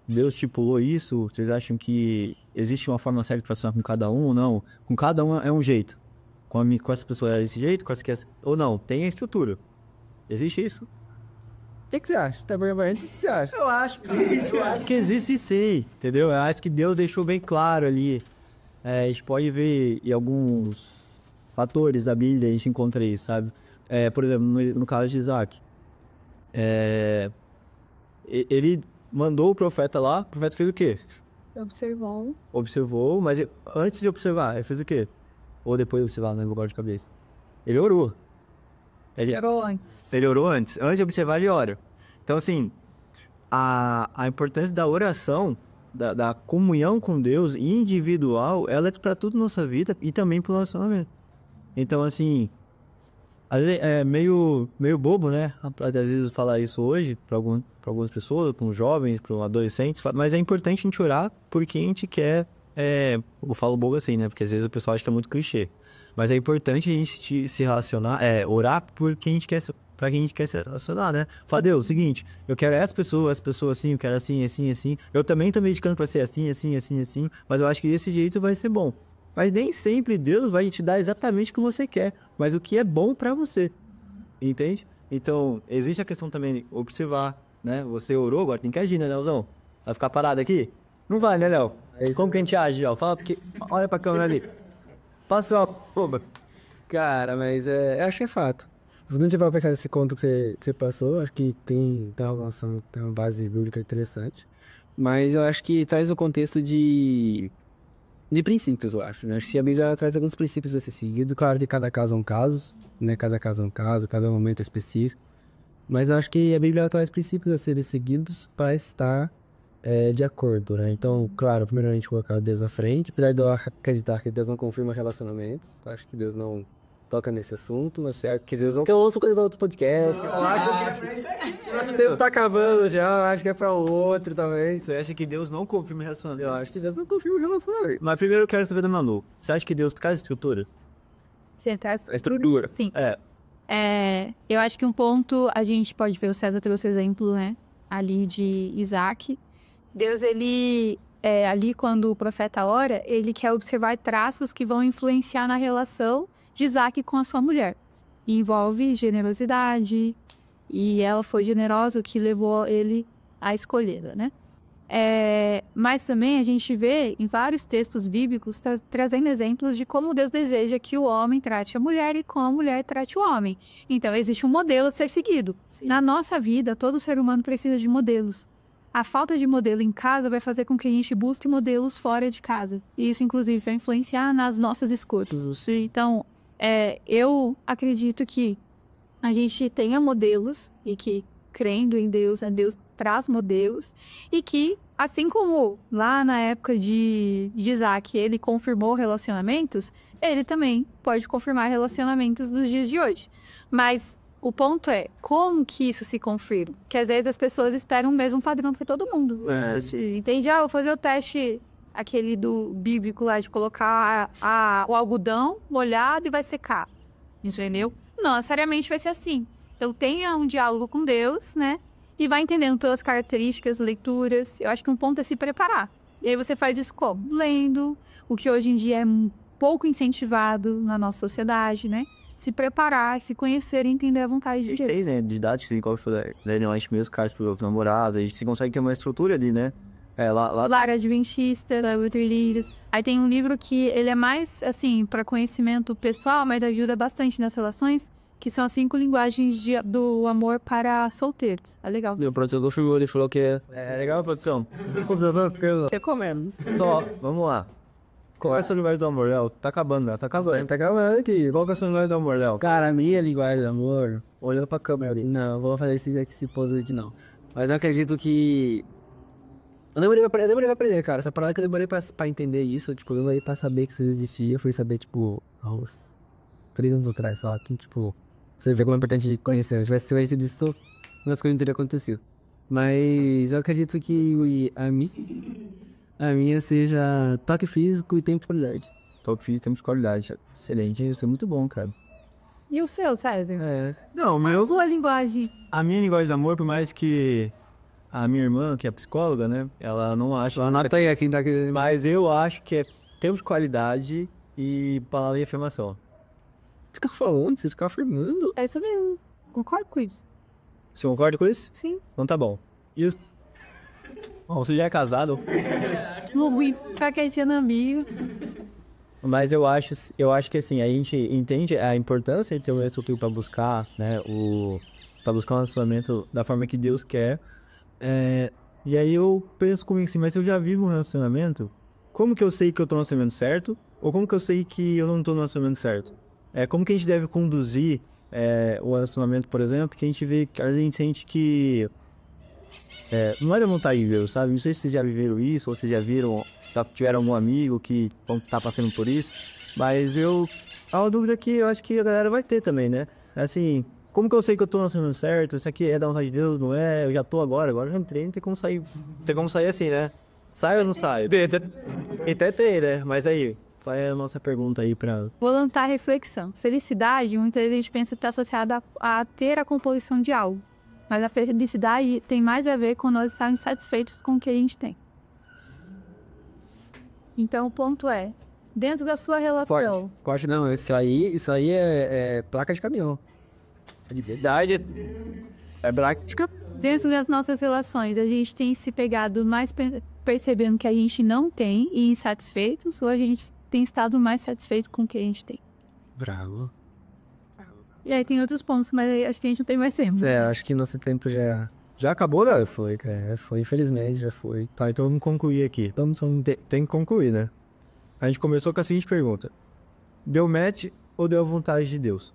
Deus estipulou isso, vocês acham que existe uma fórmula certa para assinar com cada um ou não? Com cada um é um jeito, com essa pessoa é desse jeito, com essa que é... ou não, tem a estrutura, existe isso? O que você acha? Tá perguntando o que você acha? Eu acho que existe sim, entendeu? Eu acho que Deus deixou bem claro ali. A gente pode ver em alguns fatores da Bíblia, a gente encontra isso, sabe? Por exemplo, no caso de Isaac. Ele mandou o profeta lá, o profeta fez o quê? Observou, mas antes de observar, ele fez o quê? Ou depois de observar, não lembro agora de cabeça. Ele orou. Ele orou antes. Antes de observar, ele ora. Então, assim, a importância da oração, da comunhão com Deus individual, ela é para tudo na nossa vida e também para o relacionamento. Então, assim, é meio bobo, né? Às vezes falar isso hoje para algumas pessoas, para uns jovens, para adolescentes, mas é importante a gente orar porque a gente quer... eu falo bobo assim, né? Porque às vezes o pessoal acha que é muito clichê. Mas é importante a gente se relacionar, orar por quem a gente quer, pra quem a gente quer se relacionar, né? Fala, Deus, seguinte, eu quero essa pessoa assim, eu quero assim, assim, assim. Eu também tô me dedicando pra ser assim, assim, assim, assim. Mas eu acho que desse jeito vai ser bom. Mas nem sempre Deus vai te dar exatamente o que você quer, mas o que é bom pra você. Entende? Então, existe a questão também de observar, né? Você orou, agora tem que agir, né, Leozão? Vai ficar parado aqui? Não vai, né, Léo? Como que a gente age, Léo? Fala, porque... olha pra câmera ali. Passa uma... Cara, mas eu acho que é fato. Não tive pra pensar nesse conto que você passou, acho que tem uma relação, tem uma base bíblica interessante. Mas eu acho que traz o contexto de princípios, eu acho, né? Acho que a Bíblia traz alguns princípios a ser seguido. Claro que cada caso é um caso, né? Cada caso é um caso, cada momento é específico. Mas eu acho que a Bíblia traz princípios a serem seguidos para estar de acordo, né? Então, claro, primeiramente colocar Deus à frente, apesar de eu acreditar que Deus não confirma relacionamentos, acho que Deus não toca nesse assunto, mas é que Deus não quer outro coisa para outro podcast. Eu acho que nosso tempo tá acabando já, eu acho que é pra outro também. Você acha que Deus não confirma o relacionamento? Eu acho que Deus não confirma o relacionamento. Mas primeiro eu quero saber da Manu. Você acha que Deus traz estrutura? Você traz A estrutura. Sim. É. Eu acho que um ponto, a gente pode ver, o César trouxe o exemplo, né, ali de Isaac. Deus, ele, ali quando o profeta ora, ele quer observar traços que vão influenciar na relação de Isaac com a sua mulher. E envolve generosidade, e ela foi generosa, o que levou ele a escolhê-la, né? Mas também a gente vê em vários textos bíblicos trazendo exemplos de como Deus deseja que o homem trate a mulher e como a mulher trate o homem. Então, existe um modelo a ser seguido. Sim. Na nossa vida, todo ser humano precisa de modelos. A falta de modelo em casa vai fazer com que a gente busque modelos fora de casa. E isso, inclusive, vai influenciar nas nossas escolhas. Então, eu acredito que a gente tenha modelos e que, crendo em Deus, Deus traz modelos, e que, assim como lá na época de Isaac ele confirmou relacionamentos, ele também pode confirmar relacionamentos dos dias de hoje. Mas o ponto é, como que isso se confirma? Que às vezes as pessoas esperam o mesmo padrão para todo mundo. Sim. Entende? Vou fazer o teste, aquele do bíblico lá, de colocar o algodão molhado e vai secar. Entendeu? Não necessariamente vai ser assim. Então tenha um diálogo com Deus, né? E vai entendendo pelas características, leituras. Eu acho que um ponto é se preparar. E aí você faz isso como? Lendo, o que hoje em dia é pouco incentivado na nossa sociedade, né? Se preparar, se conhecer e entender a vontade de Deus. Né? De idade, igual eu falei, né? A gente mesmo, caso pro namorado, a gente consegue ter uma estrutura ali, né? Lar Adventista, da Luther Livres. Aí tem um livro que ele é mais, assim, para conhecimento pessoal, mas ajuda bastante nas relações, que são as 5 linguagens do amor para solteiros. É legal. Meu produtor confirmou, ele falou que é legal, produção. Recomendo. Só, vamos lá. Qual é a sua linguagem do amor, Léo? Tá acabando, né? Tá acabando. Tá acabando aqui. Qual que é a sua linguagem do amor, Léo? Cara, a minha linguagem do amor, olhando pra câmera ali. Não, vou fazer esse pose de não. Mas eu acredito que... Eu demorei pra aprender, cara. Essa parada que eu demorei pra entender isso, tipo, eu demorei pra saber que isso existia. Eu fui saber, tipo, aos 3 anos atrás, só que, tipo... Você vê como é importante conhecer. Se tivesse conhecido isso, umas coisas não teriam acontecido. Mas eu acredito que a minha seja toque físico e tempo de qualidade. Toque físico e tempo de qualidade. Excelente, isso é muito bom, cara. E o seu, César? Não, mas sua linguagem. A minha linguagem de amor, por mais que a minha irmã, que é psicóloga, né? Ela não acha... Ela não tem assim, tá aqui. Mas eu acho que é tempo de qualidade e palavra e afirmação. Você fica falando, você fica afirmando. É isso mesmo. Concordo com isso. Você concorda com isso? Sim. Então tá bom. E bom, você já é casado? Não vou ficar quietinha na minha. Mas eu acho que assim, a gente entende a importância de ter um estrutura para buscar, né? Para buscar um relacionamento da forma que Deus quer. E aí eu penso comigo assim, mas se eu já vivo um relacionamento, como que eu sei que eu tô no relacionamento certo? Ou como que eu sei que eu não tô no relacionamento certo? Como que a gente deve conduzir o relacionamento, por exemplo, que a gente sente que não é da vontade de Deus, sabe? Não sei se vocês já viveram isso, ou se já viram, tiveram algum amigo que tá passando por isso, mas é uma dúvida que eu acho que a galera vai ter também, né? Assim, como que eu sei que eu tô no relacionamento certo? Isso aqui é da vontade de Deus, não é? Eu já tô agora eu já entrei, não tem como sair. Tem como sair assim, né? Sai ou não sai? Até tem, né? Mas aí... Faz a nossa pergunta aí pra... Vou lançar a reflexão. Felicidade, muitas vezes a gente pensa que está associada a ter a composição de algo. Mas a felicidade tem mais a ver com nós estarmos satisfeitos com o que a gente tem. Então o ponto é, dentro da sua relação... Forte não, isso aí é placa de caminhão. É de verdade, é prática. Dentro das nossas relações, a gente tem se pegado mais percebendo que a gente não tem e insatisfeitos, ou a gente tem estado mais satisfeito com o que a gente tem. Bravo. E aí tem outros pontos, mas aí acho que a gente não tem mais tempo. Acho que nosso tempo já acabou, né? Foi, infelizmente, já foi. Tá, então vamos concluir aqui. Então tem que concluir, né? A gente começou com a seguinte pergunta. Deu match ou deu a vontade de Deus?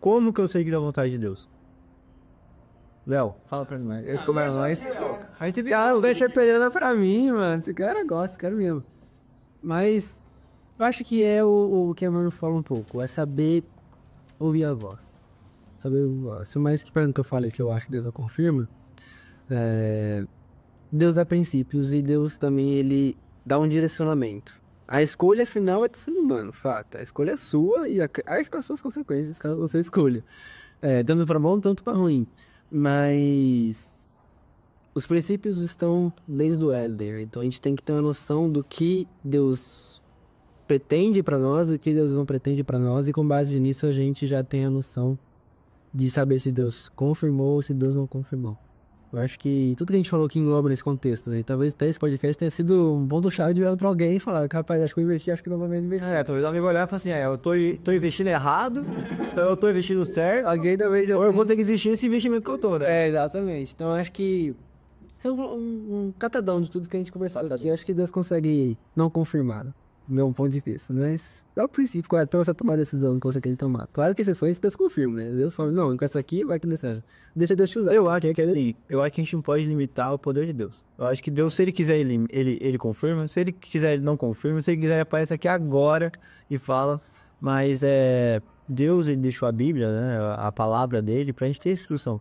Como que eu sei que deu a vontade de Deus? Léo, fala pra nós. Eles comeram nós. Aí teve... não deixa perdendo pra mim, mano. Esse cara gosta, quero mesmo. Mas Eu acho que é o que a Manu fala um pouco, é saber ouvir a voz. Saber ouvir a voz. Se mais que eu falei que eu acho que Deus a confirma, Deus dá princípios e Deus também, ele dá um direcionamento. A escolha final é do ser humano, fato. A escolha é sua e arque com as suas consequências, caso você escolha. Tanto para bom, tanto para ruim. Mas os princípios estão desde o Éden, então a gente tem que ter uma noção do que Deus pretende para nós, do que Deus não pretende para nós, e com base nisso a gente já tem a noção de saber se Deus confirmou ou se Deus não confirmou. Eu acho que tudo que a gente falou aqui engloba nesse contexto, né? Talvez até esse podcast tenha sido um ponto-chave de olhar pra alguém e falar, rapaz, acho que eu investi, acho que não vou mais investir. Talvez alguém vai olhar e falar assim, eu tô investindo errado, eu tô investindo certo, alguém talvez eu vou ter que desistir desse investimento que eu tô, né? Exatamente. Então eu acho que é um catadão de tudo que a gente conversou. Eu acho que Deus consegue não confirmar, do meu ponto de vista, mas dá o princípio correto pra você tomar a decisão que você quer tomar. Claro que exceções Deus confirma, né? Deus fala, não, com essa aqui vai que nessa. Deixa Deus te usar. Eu acho que a gente não pode limitar o poder de Deus. Eu acho que Deus, se ele quiser, ele confirma. Se ele quiser, ele não confirma. Se ele quiser, ele aparece aqui agora e fala. Mas Deus, ele deixou a Bíblia, né, a palavra dele, pra gente ter instrução.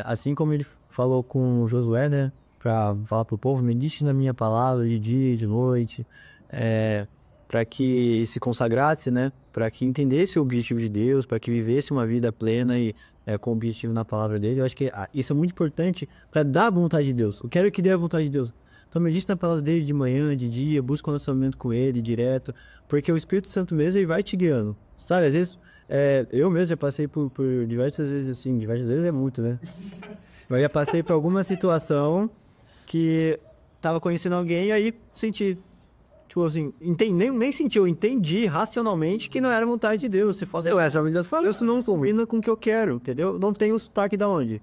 Assim como ele falou com Josué, né, pra falar pro povo, medite na minha palavra de dia e de noite, para que se consagrasse, né, para que entendesse o objetivo de Deus, para que vivesse uma vida plena e com o objetivo na palavra dele. Eu acho que isso é muito importante para dar a vontade de Deus. Eu quero que dê a vontade de Deus. Então medite na palavra dele de manhã, de dia, busca um relacionamento com ele direto, porque o Espírito Santo mesmo, ele vai te guiando. Sabe, às vezes, eu mesmo já passei por diversas vezes assim, diversas vezes é muito, né? Eu já passei por alguma situação que tava conhecendo alguém e aí senti, tipo assim, nem senti, eu entendi racionalmente que não era vontade de Deus. Você fala, isso não combina com o que eu quero, entendeu? Não tem o sotaque da onde?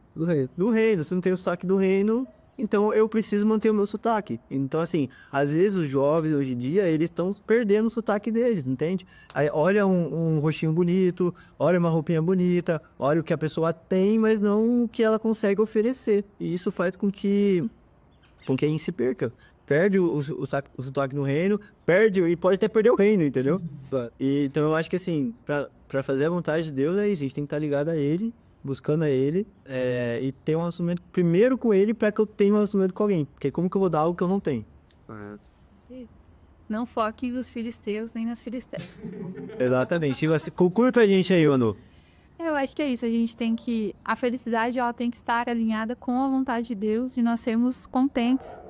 Do reino. Se não tem o sotaque do reino, então eu preciso manter o meu sotaque. Então, assim, às vezes os jovens hoje em dia, eles estão perdendo o sotaque deles, entende? Aí olha um rostinho bonito, olha uma roupinha bonita, olha o que a pessoa tem, mas não o que ela consegue oferecer. E isso faz com que a gente se perca. Perde o sotaque no reino, e pode até perder o reino, entendeu? Então eu acho que assim, pra fazer a vontade de Deus é isso, a gente tem que estar ligado a ele, buscando a ele, e ter um relacionamento primeiro com ele para que eu tenha um relacionamento com alguém. Porque como que eu vou dar algo que eu não tenho? Não foque nos filisteus nem nas filisteias. Exatamente. Conclui pra gente aí, Manu. Eu acho que é isso, a felicidade ela tem que estar alinhada com a vontade de Deus e nós sermos contentes.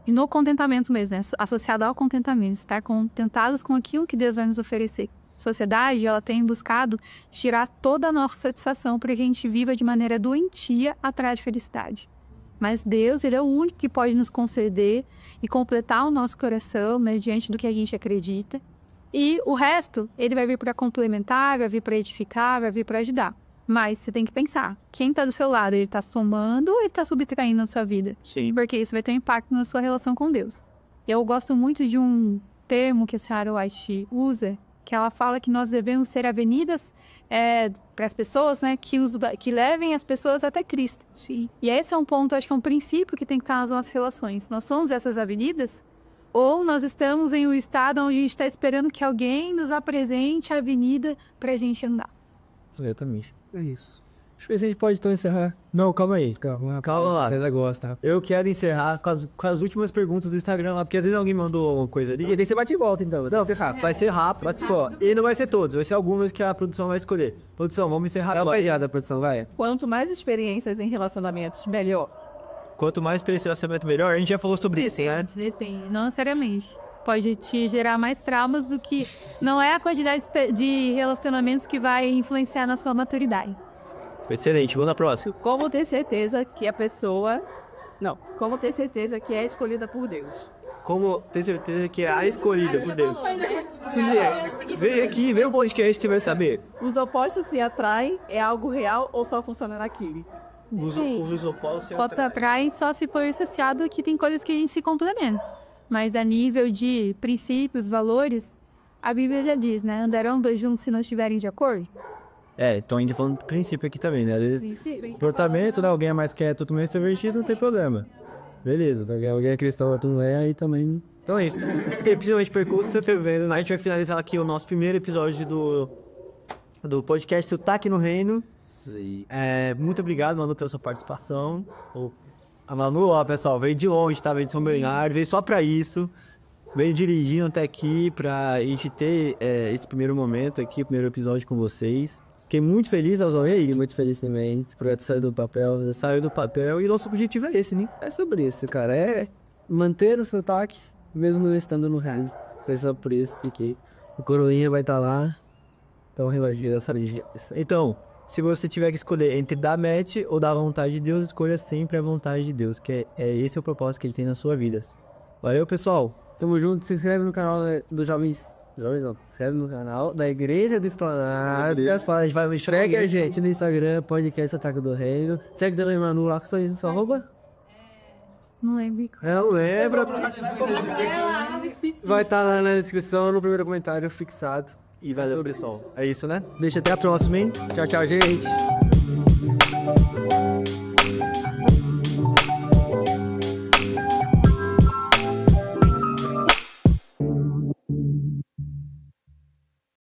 E no contentamento mesmo, né? Associado ao contentamento, estar contentados com aquilo que Deus vai nos oferecer. A sociedade, ela tem buscado tirar toda a nossa satisfação para que a gente viva de maneira doentia atrás de felicidade. Mas Deus, ele é o único que pode nos conceder e completar o nosso coração, né, diante do que a gente acredita. E o resto, ele vai vir para complementar, vai vir para edificar, vai vir para ajudar. Mas você tem que pensar, quem está do seu lado, ele está somando ou ele está subtraindo na sua vida? Sim. Porque isso vai ter um impacto na sua relação com Deus. Eu gosto muito de um termo que a Sarah White usa, que ela fala que nós devemos ser avenidas para as pessoas, né, que levem as pessoas até Cristo. Sim. E esse é um ponto, acho que é um princípio que tem que estar nas nossas relações. Nós somos essas avenidas ou nós estamos em um estado onde a gente está esperando que alguém nos apresente a avenida para a gente andar. Exatamente. É isso. Acho que a gente pode então encerrar. Não, calma aí. Calma lá. Você gosta. Eu quero encerrar com as últimas perguntas do Instagram lá, porque às vezes alguém mandou alguma coisa ali. E daí você bate e volta então. Não, vai ser rápido. E não vai ser todos, vai ser algumas que a produção vai escolher. Produção, vamos encerrar agora. Obrigado, produção, vai. Quanto mais experiências em relacionamentos, melhor. Quanto mais relacionamento melhor, a gente já falou sobre isso, né? Depende, não necessariamente. Pode te gerar mais traumas do que... Não é a quantidade de relacionamentos que vai influenciar na sua maturidade. Excelente, vamos na próxima. Como ter certeza que a pessoa... Não, como ter certeza que é escolhida por Deus? Como ter certeza que é a escolhida por Deus? Vem aqui, vem o podcast, você vai saber. Os opostos se atraem, é algo real ou só funciona naquele? Os opostos se Pode atrair só se for associado que tem coisas que a gente se complementa. Mas a nível de princípios, valores, a Bíblia já diz, né? Andarão dois juntos se não estiverem de acordo. Então a gente tá falando do princípio aqui também, né? Às vezes, comportamento, né? Alguém é mais quieto, outro meio extrovertido, não tem problema. Beleza. Alguém é cristão, outro não é, aí também Então é isso. Principalmente Percurso TV. A gente vai finalizar aqui o nosso primeiro episódio do podcast Sotaque no Reino. Isso aí. Muito obrigado, Manu, pela sua participação. A Manu, ó, pessoal, veio de longe, tá? Veio de São Bernardo, veio só pra isso. Veio dirigindo até aqui pra gente ter esse primeiro momento aqui, o primeiro episódio com vocês. Fiquei muito feliz, Alzonei. Muito feliz também. Esse projeto saiu do papel. Saiu do papel e nosso objetivo é esse, né? É sobre isso, cara. É manter o sotaque, mesmo não estando no rádio. Foi só por isso que o Coroinha vai estar lá. Então, relogia essa ligeira. Então, se você tiver que escolher entre dar match ou dar vontade de Deus, escolha sempre a vontade de Deus, que esse é o propósito que ele tem na sua vida. Valeu, pessoal. Tamo junto. Se inscreve no canal do Jovens não, se inscreve no canal da Igreja do Esplanada. A gente vai no Instagram. Segue a gente no Instagram, podcast Ataque do Reino. Segue também Manu lá, que só isso, sua arroba. Não lembro. Não lembra. Vai estar lá na descrição, no primeiro comentário fixado. E valeu, pessoal. É isso, né? Deixa até a próxima, hein? Tchau, tchau, gente.